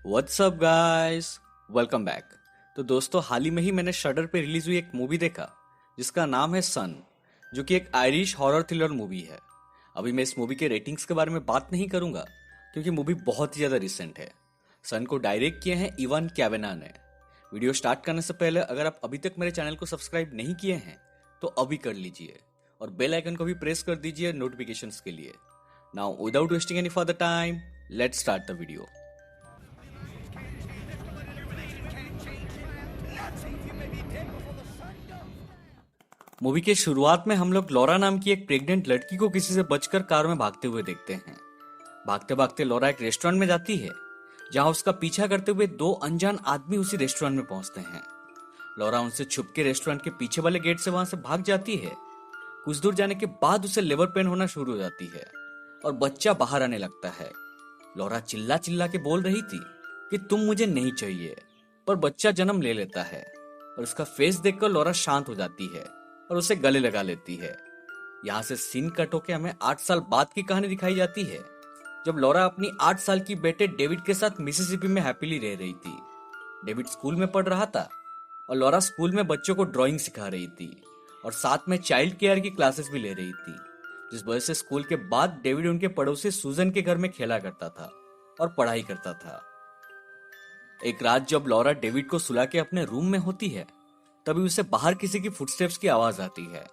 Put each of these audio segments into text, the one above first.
What's up guys, welcome back. तो दोस्तों, हाल ही में ही मैंने शटर पे रिलीज हुई एक मूवी देखा जिसका नाम है सन, जो कि एक आयरिश हॉरर थ्रिलर मूवी है। अभी मैं इस मूवी के रेटिंग्स के बारे में बात नहीं करूंगा क्योंकि मूवी बहुत ही ज़्यादा रिसेंट है। सन को डायरेक्ट किए हैं इवान कैवेना ने। वीडियो स्टार्ट करने से पहले अगर आप अभी तक मेरे चैनल को सब्सक्राइब नहीं किए हैं तो अभी कर लीजिए और बेल आइकन को भी प्रेस कर दीजिए नोटिफिकेशंस के लिए। Now without wasting any further time, let's start the video. Movie के शुरुआत में हम लोग लॉरा नाम की एक प्रेग्नेंट लड़की को किसी से बचकर कार में भागते हुए देखते हैं। भागते भागते लॉरा एक रेस्टोरेंट में जाती है जहां उसका पीछा करते हुए दो अनजान आदमी उसी रेस्टोरेंट में पहुंचते हैं। लॉरा उनसे छुप के रेस्टोरेंट के पीछे वाले गेट से वहां से भाग जाती है। कुछ दूर जाने के बाद उसे लेबर पेन होना शुरू हो जाती है और बच्चा बाहर आने लगता है। लॉरा चिल्ला चिल्ला के बोल रही थी कि तुम मुझे नहीं चाहिए, पर बच्चा जन्म ले लेता है और उसका फेस देखकर लॉरा शांत हो जाती है और उसे गले लगा लेती है। यहाँ से सीन कट होके हमें 8 साल बाद की कहानी दिखाई जाती है, जब लॉरा अपनी 8 साल की बेटे डेविड के साथ मिसिसिपी में हैप्पीली रह रही थी। डेविड स्कूल में पढ़ रहा था और लॉरा स्कूल में बच्चों को ड्राइंग सिखा रही थी और साथ में चाइल्ड केयर की क्लासेस भी ले रही थी, जिस वजह से स्कूल के बाद डेविड उनके पड़ोसी सूजन के घर में खेला करता था और पढ़ाई करता था। एक रात जब लॉरा डेविड को सुला के अपने रूम में होती है, तभी उसे बाहर किसी की फुटस्टेप्स की आवाज आती है।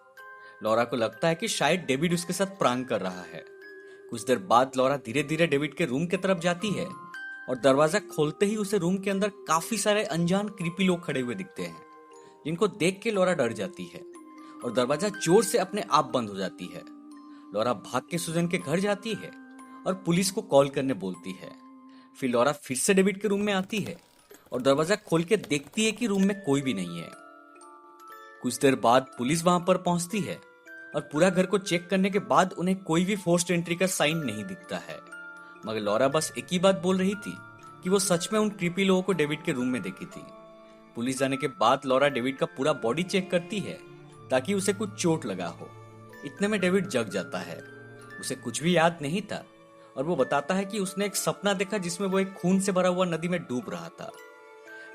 लॉरा को लगता है कि शायद डेविड उसके साथ प्रांक कर रहा है। कुछ देर बाद लॉरा धीरे धीरे डेविड के रूम की तरफ जाती है और दरवाजा खोलते ही उसे रूम के अंदर काफी सारे अनजान क्रीपी लोग खड़े हुए दिखते हैं, जिनको देख के लॉरा डर जाती है और दरवाजा जोर से अपने आप बंद हो जाती है। लॉरा भाग के सुजन के घर जाती है और पुलिस को कॉल करने बोलती है। फिर लॉरा फिर से डेविड के रूम में आती है और दरवाजा खोल के देखती है कि रूम में कोई भी नहीं है। कुछ देर बाद पुलिस वहां पर पहुंचती है और पूरा घर को चेक करने के बाद उन्हें कोई भी फोर्स्ड एंट्री का साइन नहीं दिखता है, मगर लॉरा बस एक ही बात बोल रही थी कि वो सच में उन क्रीपी लोगों को डेविड के रूम में देखी थी। पुलिस जाने के बाद लॉरा डेविड का पूरा बॉडी चेक करती है ताकि उसे कुछ चोट लगा हो। इतने में डेविड जग जाता है। उसे कुछ भी याद नहीं था और वो बताता है कि उसने एक सपना देखा जिसमें वो एक खून से भरा हुआ नदी में डूब रहा था।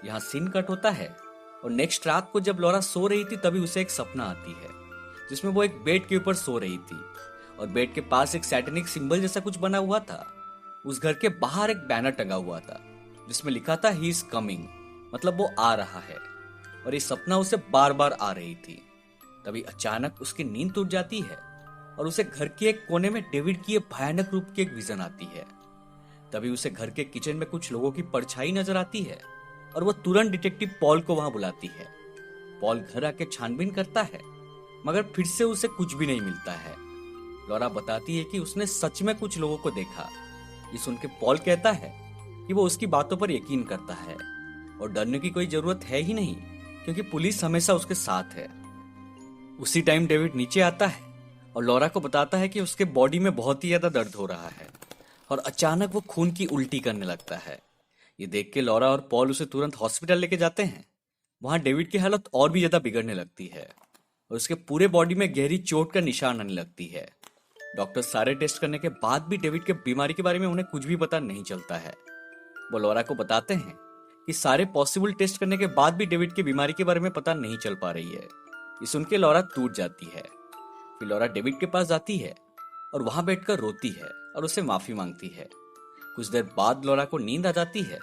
यहाँ सीन कट होता है और नेक्स्ट रात को जब लॉरा सो रही थी तभी उसे एक सपना आती है जिसमें वो एक बेड के ऊपर सो रही थी और बेड के पास एक सैटेनिक सिंबल जैसा कुछ बना हुआ था। उस घर के बाहर एक बैनर टंगा हुआ था जिसमें लिखा था ही इज कमिंग, मतलब वो आ रहा है। और ये सपना उसे बार बार आ रही थी। तभी अचानक उसकी नींद टूट जाती है और उसे घर के एक कोने में डेविड की भयानक रूप की एक विजन आती है। तभी उसे घर के किचन में कुछ लोगों की परछाई नजर आती है और वो तुरंत डिटेक्टिव पॉल को वहां बुलाती है। पॉल घर आके छानबीन करता है, मगर फिर से उसे कुछ भी नहीं मिलता है। लॉरा बताती है कि उसने सच में कुछ लोगों को देखा। ये सुन के पॉल कहता है कि वो उसकी बातों पर यकीन करता है और डरने की कोई जरूरत है ही नहीं क्योंकि पुलिस हमेशा उसके साथ है। उसी टाइम डेविड नीचे आता है और लॉरा को बताता है कि उसके बॉडी में बहुत ही ज्यादा दर्द हो रहा है और अचानक वो खून की उल्टी करने लगता है। ये देख के लॉरा और पॉल उसे तुरंत हॉस्पिटल लेके जाते हैं। वहां डेविड की हालत और भी ज्यादा बिगड़ने लगती है और उसके पूरे बॉडी में गहरी चोट का निशान आने लगती है। डॉक्टर सारे टेस्ट करने के बाद भी डेविड के बीमारी के बारे में उन्हें कुछ भी पता नहीं चलता है। वो लॉरा को बताते हैं कि सारे पॉसिबल टेस्ट करने के बाद भी डेविड की बीमारी के बारे में पता नहीं चल पा रही है। ये सुन के लॉरा टूट जाती है। फिर लॉरा डेविड के पास जाती है और वहां बैठकर रोती है और उसे माफी मांगती है। कुछ देर बाद लॉरा को नींद आ जाती है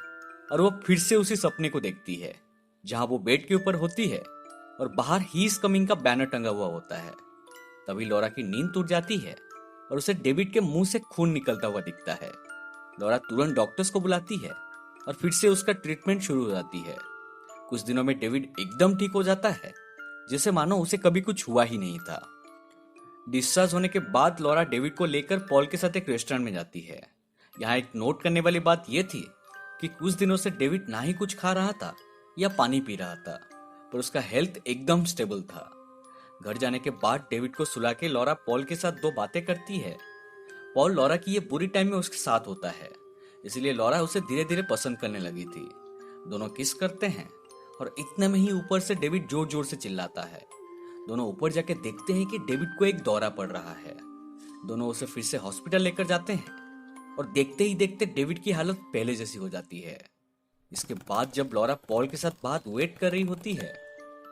और वो फिर से उसी सपने को देखती है जहां वो बेड के ऊपर होती है और बाहर ही इज कमिंग का बैनर टंगा हुआ होता है। तभी लॉरा की नींद टूट जाती है और उसे डेविड के मुंह से खून निकलता हुआ दिखता है। लॉरा तुरंत डॉक्टर्स को बुलाती है और फिर से उसका ट्रीटमेंट शुरू हो जाती है। कुछ दिनों में डेविड एकदम ठीक हो जाता है, जैसे मानो उसे कभी कुछ हुआ ही नहीं था। डिस्चार्ज होने के बाद लॉरा डेविड को लेकर पॉल के साथ एक रेस्टोरेंट में जाती है। यहाँ एक नोट करने वाली बात यह थी कि कुछ दिनों से डेविड ना ही कुछ खा रहा था या पानी पी रहा था, पर उसका हेल्थ एकदम स्टेबल था। घर जाने के बाद डेविड को सुला के लॉरा पॉल के साथ 2 बातें करती है। पॉल लॉरा की ये बुरी टाइम में उसके साथ होता है, इसलिए लॉरा उसे धीरे धीरे पसंद करने लगी थी। दोनों किस करते हैं और इतने में ही ऊपर से डेविड जोर जोर से चिल्लाता है। दोनों ऊपर जाके देखते हैं कि डेविड को एक दौरा पड़ रहा है। दोनों उसे फिर से हॉस्पिटल लेकर जाते हैं और देखते ही देखते डेविड की हालत पहले जैसी हो जाती है। इसके बाद जब लॉरा पॉल के साथ बात वेट कर रही होती है,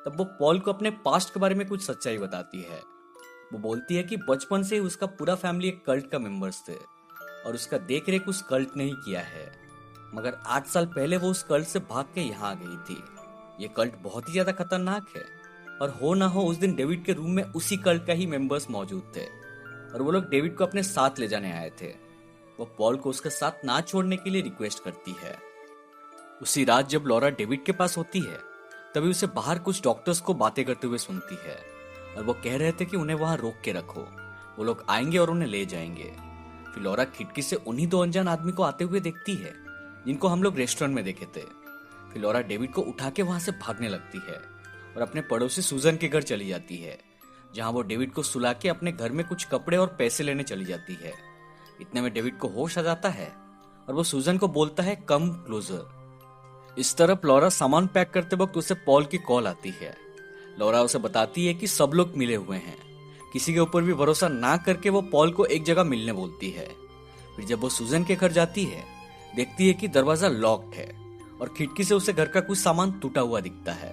तब वो पॉल को अपने पास्ट के बारे में कुछ सच्चाई बताती है। वो बोलती है कि बचपन से ही उसका पूरा फैमिली एक कल्ट का मेंबर्स थे और उसका देख रेख उस कल्ट ने ही किया है। मगर 8 साल पहले वो उस कल्ट से भाग के यहाँ आ गई थी। ये कल्ट बहुत ही ज्यादा खतरनाक है और हो ना हो उस दिन डेविड के रूम में उसी कल्ट का ही मेंबर्स मौजूद थे और वो लोग डेविड को अपने साथ ले जाने आए थे। वो पॉल को उसके साथ ना छोड़ने के लिए रिक्वेस्ट करती है। उसी रात जब लॉरा डेविड के पास होती है, तभी उसे बाहर कुछ डॉक्टर्स को बातें करते हुए सुनती है और वो कह रहे थे कि उन्हें वहां रोक के रखो, वो लोग आएंगे और उन्हें ले जाएंगे। फिर लॉरा खिड़की से उन्हीं 2 अनजान आदमी को आते हुए देखती है जिनको हम लोग रेस्टोरेंट में देखे थे। फिर लॉरा डेविड को उठा के वहां से भागने लगती है और अपने पड़ोसी सूजन के घर चली जाती है, जहां वो डेविड को सुला के अपने घर में कुछ कपड़े और पैसे लेने चली जाती है। इतने में डेविड को होश आ जाता है और वो सूजन को बोलता है कम क्लोजर। इस तरफ लॉरा सामान पैक करते वक्त उसे पॉल की कॉल आती है। लॉरा उसे बताती है कि सब लोग मिले हुए हैं, किसी के ऊपर भी भरोसा ना करके वो पॉल को एक जगह मिलने बोलती है। फिर जब वो सूजन के घर जाती है, देखती है कि दरवाजा लॉक्ड है और खिड़की से उसे घर का कुछ सामान टूटा हुआ दिखता है।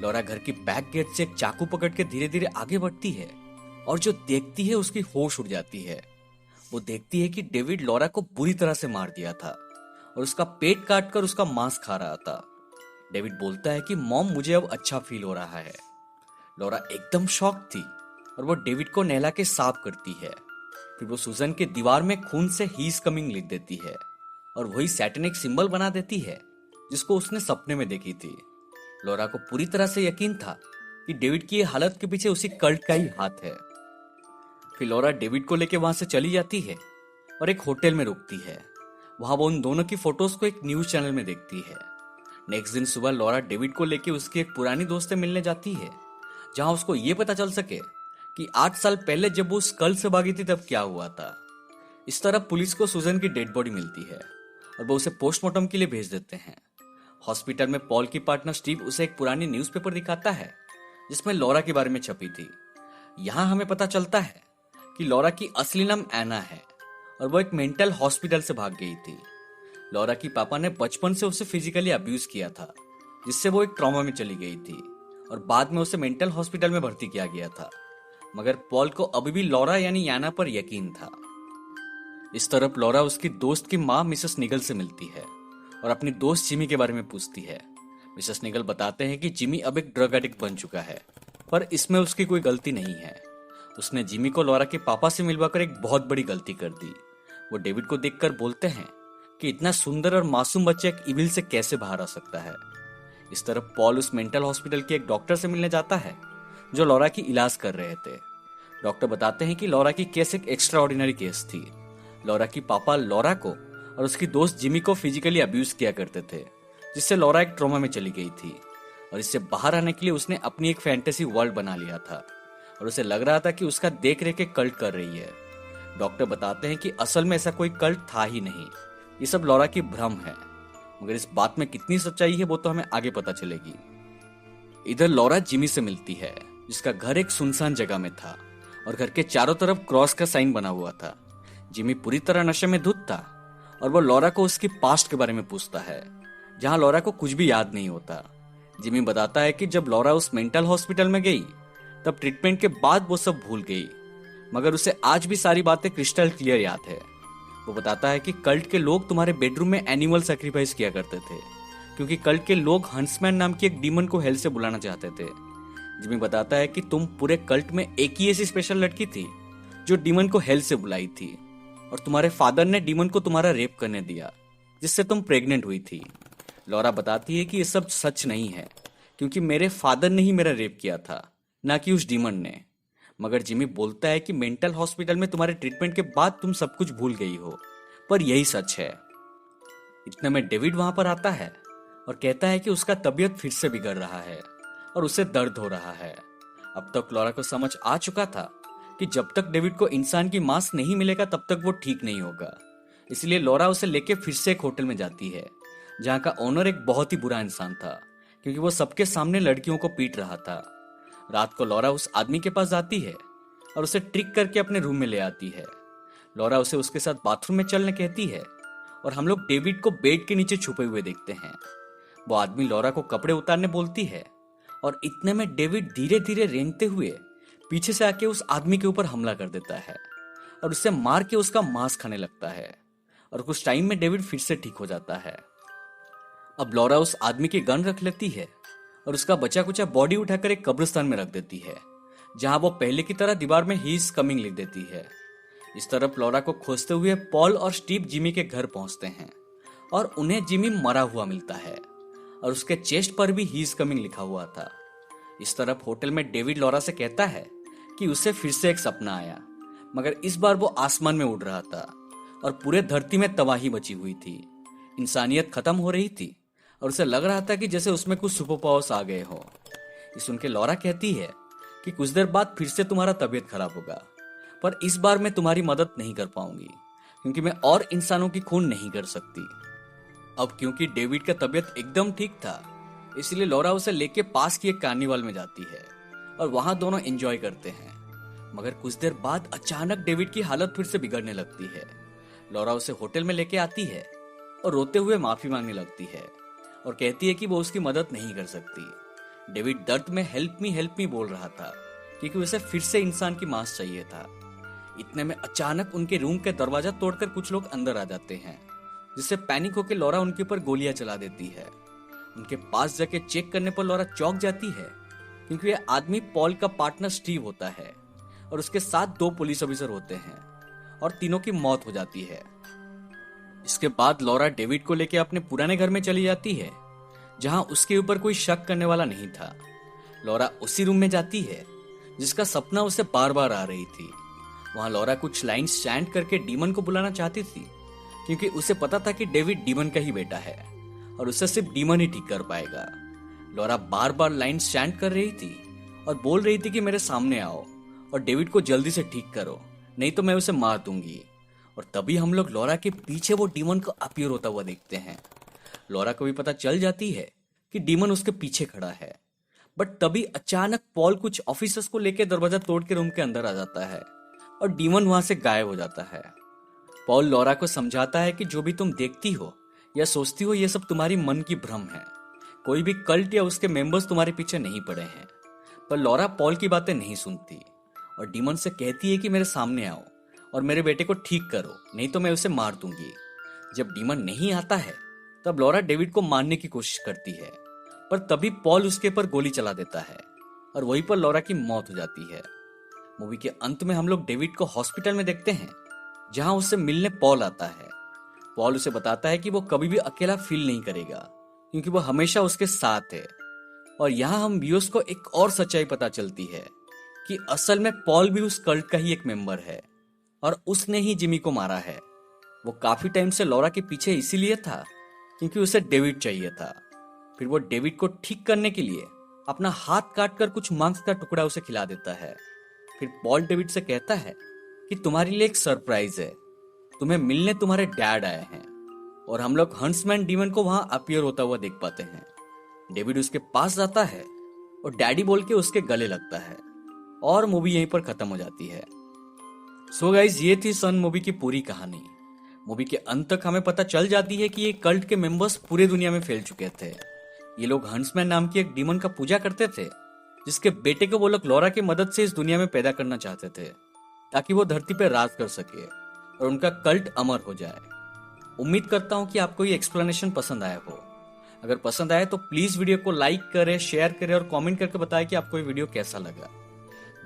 लॉरा घर की बैक गेट से एक चाकू पकड़ के धीरे धीरे आगे बढ़ती है और जो देखती है उसकी होश उड़ जाती है। वो देखती है कि डेविड लॉरा को बुरी तरह से मार दिया था और उसका पेट काट कर उसका मांस खा रहा था। डेविड बोलता है कि मॉम मुझे अब अच्छा फील हो रहा है। लॉरा एकदम शॉक थी और वो डेविड को नहला के साफ करती है। फिर वो सूजन के दीवार में खून से ही इज कमिंग लिख देती है और वही सैटेनिक सिंबल बना देती है जिसको उसने सपने में देखी थी। लॉरा को पूरी तरह से यकीन था कि डेविड की ये हालत के पीछे उसी कल्ट का ही हाथ है। फिर लॉरा डेविड को लेकर वहां से चली जाती है और एक होटल में रुकती है। वहां वो उन दोनों की फोटोज को एक न्यूज चैनल में देखती है। नेक्स्ट दिन सुबह लॉरा डेविड को लेकर उसकी एक पुरानी दोस्त से मिलने जाती है, जहां उसको ये पता चल सके कि 8 साल पहले जब वो उस कल्ट से भागी थी तब क्या हुआ था। इस तरह पुलिस को सूजन की डेड बॉडी मिलती है और वो उसे पोस्टमार्टम के लिए भेज देते हैं। हॉस्पिटल में पॉल की पार्टनर स्टीव उसे एक पुरानी न्यूज़पेपर दिखाता है जिसमें लॉरा के बारे में छपी थी। यहां हमें पता चलता है कि लॉरा की असली नाम एना है और वो एक मेंटल हॉस्पिटल से भाग गई थी। लॉरा की पापा ने बचपन से उसे फिजिकली अब्यूज किया था, जिससे वो एक ट्रॉमा में चली गई थी और बाद में उसे मेंटल हॉस्पिटल में भर्ती किया गया था। मगर पॉल को अभी भी लॉरा यानी याना पर यकीन था। इस तरफ लॉरा उसकी दोस्त की माँ मिसेस निगल से मिलती है और अपनी दोस्त जिमी के बारे में पूछती है। मिसेस निगल बताते हैं कि जिमी अब एक ड्रग एडिक्ट बन चुका है, पर इसमें उसकी कोई गलती नहीं है। उसने जिमी को लॉरा के पापा से मिलवाकर एक बहुत बड़ी गलती कर दी। वो डेविड को देखकर बोलते हैं कि इतना सुंदर और मासूम बच्चा एक इविल से कैसे बाहर आ सकता है। इस तरफ पॉल उस मेंटल हॉस्पिटल के एक डॉक्टर से मिलने जाता है जो लॉरा की इलाज कर रहे थे। डॉक्टर बताते हैं कि लॉरा की केस एक एक्स्ट्रा ऑर्डिनरी केस थी। लॉरा की पापा लॉरा को और उसकी दोस्त जिमी को फिजिकली अब्यूज किया करते थे, जिससे लॉरा एक ट्रॉमा में चली गई थी और इससे बाहर आने के लिए उसने अपनी एक फैंटेसी वर्ल्ड बना लिया था और उसे लग रहा था कि उसका देख रेख एक कल्ट कर रही है। डॉक्टर बताते हैं कि असल में ऐसा कोई कल्ट था ही नहीं, ये सब लॉरा की भ्रम है। मगर इस बात में कितनी सच्चाई है वो तो हमें आगे पता चलेगी। इधर लॉरा जिमी से मिलती है, जिसका घर एक सुनसान जगह में था और घर के चारों तरफ क्रॉस का साइन बना हुआ था। जिमी पूरी तरह नशे में धुत था और वो लॉरा को उसकी पास्ट के बारे में पूछता है, जहां लॉरा को कुछ भी याद नहीं होता। जिमी बताता है कि जब लॉरा उस मेंटल हॉस्पिटल में गई तब ट्रीटमेंट के बाद वो सब भूल गई, मगर उसे आज भी सारी बातें क्रिस्टल क्लियर याद है। वो बताता है कि कल्ट के लोग तुम्हारे बेडरूम में एनिमल सैक्रिफाइस किया करते थे, क्योंकि कल्ट के लोग हंसमैन नाम की एक डीमन को हेल से बुलाना चाहते थे। जिमी बताता है कि तुम पूरे कल्ट में एक ही ऐसी स्पेशल लड़की थी जो डीमन को हेल से बुलाई थी और तुम्हारे फादर ने डीमन को तुम्हारा रेप करने दिया, जिससे तुम प्रेग्नेंट हुई थी। लॉरा बताती है कि ये सब सच नहीं है, क्योंकि मेरे फादर ने ही मेरा रेप किया था, ना कि उस डीमन ने। मगर जिमी बोलता है कि मेंटल हॉस्पिटल में तुम्हारे ट्रीटमेंट के बाद तुम सब कुछ भूल गई हो, पर यही सच है। इतने में डेविड वहां पर आता है और कहता है कि उसका तबीयत फिर से बिगड़ रहा है और उसे दर्द हो रहा है। अब तक लॉरा को समझ आ चुका था कि जब तक डेविड को इंसान की मांस नहीं मिलेगा तब तक वो ठीक नहीं होगा। इसलिए लॉरा उसे लेके फिर से एक होटल में जाती है, जहां का ओनर एक बहुत ही बुरा इंसान था, क्योंकि वो सबके सामने लड़कियों को पीट रहा था। रात को लॉरा उस आदमी के पास जाती है और उसे ट्रिक करके अपने रूम में ले आती है। लॉरा उसे उसके साथ बाथरूम में चलने कहती है और हम लोग डेविड को बेड के नीचे छुपे हुए देखते हैं। वो आदमी लॉरा को कपड़े उतारने बोलती है और इतने में डेविड धीरे धीरे रेंगते हुए पीछे से आके उस आदमी के ऊपर हमला कर देता है और उससे मार के उसका मांस खाने लगता है। और कुछ टाइम में डेविड फिर से ठीक हो जाता है। अब लॉरा उस आदमी की गन रख लेती है और उसका बचा कुचा बॉडी उठाकर एक कब्रिस्तान में रख देती है, जहां वो पहले की तरह दीवार में ही इज कमिंग लिख देती है। इस तरफ लॉरा को खोजते हुए पॉल और स्टीव जिमी के घर पहुंचते हैं और उन्हें जिमी मरा हुआ मिलता है और उसके चेस्ट पर भी ही इज कमिंग लिखा हुआ था। इस तरफ होटल में डेविड लॉरा से कहता है कि उसे फिर से एक सपना आया, मगर इस बार वो आसमान में उड़ रहा था और पूरे धरती में तबाही मची हुई थी। इंसानियत खत्म हो रही थी और उसे लग रहा था कि जैसे उसमें कुछ सुपर पावर्स आ गए हो। ये सुन के लॉरा कहती है कि कुछ देर बाद फिर से तुम्हारा तबीयत खराब होगा, पर इस बार मैं तुम्हारी मदद नहीं कर पाऊंगी क्योंकि मैं और इंसानों की खून नहीं कर सकती। अब क्योंकि डेविड का तबीयत एकदम ठीक था, इसलिए लॉरा उसे लेके पास की एक कार्निवल में जाती है और वहां दोनों एंजॉय करते हैं। मगर कुछ देर बाद अचानक डेविड की हालत फिर से बिगड़ने लगती है। लॉरा उसे होटल में लेके आती है और रोते हुए माफी मांगने लगती है और कहती है कि वो उसकी मदद नहीं कर सकती। डेविड दर्द में हेल्प मी बोल रहा था क्योंकि उसे फिर से इंसान की मांस चाहिए था। इतने में अचानक उनके रूम के दरवाजा तोड़कर कुछ लोग अंदर आ जाते हैं, जिससे पैनिक होकर लॉरा उनके ऊपर गोलियां चला देती है। उनके पास जाके चेक करने पर लॉरा चौंक जाती है क्योंकि यह आदमी पॉल का पार्टनर स्टीव होता है और उसके साथ 2 पुलिस ऑफिसर होते हैं और तीनों की मौत हो जाती है। इसके बाद लॉरा डेविड को लेकर अपने पुराने घर में चली जाती है, जहां उसके ऊपर कोई शक करने वाला नहीं था। लॉरा उसी रूम में जाती है जिसका सपना उसे बार बार आ रही थी। वहां लॉरा कुछ लाइन्स चैंट करके डीमन को बुलाना चाहती थी क्योंकि उसे पता था कि डेविड डीमन का ही बेटा है और उसे सिर्फ डीमन ही ठीक कर पाएगा। लॉरा बार बार लाइन्स चैंट कर रही थी और बोल रही थी कि मेरे सामने आओ और डेविड को जल्दी से ठीक करो, नहीं तो मैं उसे मार दूंगी। और तभी हम लोग लॉरा के पीछे वो डीमन को अपीयर होता हुआ देखते हैं। लॉरा को भी पता चल जाती है कि डीमन उसके पीछे खड़ा है, बट तभी अचानक पॉल कुछ ऑफिसर्स को लेकर दरवाजा तोड़ के रूम के अंदर आ जाता है और डीमन वहां से गायब हो जाता है। पॉल लॉरा को समझाता है कि जो भी तुम देखती हो या सोचती हो ये सब तुम्हारी मन की भ्रम है, कोई भी कल्ट या उसके मेंबर्स तुम्हारे पीछे नहीं पड़े हैं। पर लॉरा पॉल की बातें नहीं सुनती और डीमन से कहती है कि मेरे सामने आओ और मेरे बेटे को ठीक करो, नहीं तो मैं उसे मार दूंगी। जब डीमन नहीं आता है तब लॉरा डेविड को मारने की कोशिश करती है, पर तभी पॉल उसके ऊपर गोली चला देता है और वहीं पर लॉरा की मौत हो जाती है। मूवी के अंत में हम लोग डेविड को हॉस्पिटल में देखते हैं, जहां उससे मिलने पॉल आता है। पॉल उसे बताता है कि वो कभी भी अकेला फील नहीं करेगा क्योंकि वो हमेशा उसके साथ है। और यहाँ हम व्यूअर्स को एक और सच्चाई पता चलती है कि असल में पॉल भी उस कल्ट का ही एक मेंबर है और उसने ही जिमी को मारा है। वो काफी टाइम से लॉरा के पीछे इसीलिए था क्योंकि उसे डेविड चाहिए था। फिर वो डेविड को ठीक करने के लिए अपना हाथ काटकर कुछ मांस का टुकड़ा उसे खिला देता है। फिर पॉल डेविड से कहता है कि तुम्हारे लिए एक सरप्राइज है, तुम्हें मिलने तुम्हारे डैड आए हैं। और हम लोग हंट्समैन डीमन को वहां अपीयर होता हुआ देख पाते हैं। डेविड उसके पास जाता है और डैडी बोल के उसके गले लगता है और मूवी यहीं पर खत्म हो जाती है। सो गाइज, ये थी सन मूवी की पूरी कहानी। मूवी के अंत तक हमें पता चल जाती है कि ये कल्ट के मेंबर्स पूरे दुनिया में फैल चुके थे। ये लोग हंट्समैन नाम की एक डीमन का पूजा करते थे, जिसके बेटे को वो लोग लॉरा की मदद से इस दुनिया में पैदा करना चाहते थे ताकि वो धरती पर राज कर सके और उनका कल्ट अमर हो जाए। उम्मीद करता हूं कि आपको ये एक्सप्लेनेशन पसंद आया हो। अगर पसंद आए तो प्लीज वीडियो को लाइक करें, शेयर करें और कमेंट करके बताएं कि आपको ये वीडियो कैसा लगा।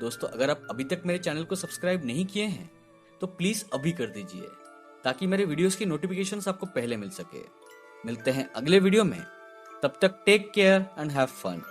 दोस्तों, अगर आप अभी तक मेरे चैनल को सब्सक्राइब नहीं किए हैं तो प्लीज अभी कर दीजिए ताकि मेरे वीडियोस की नोटिफिकेशंस आपको पहले मिल सके। मिलते हैं अगले वीडियो में, तब तक take care and have fun.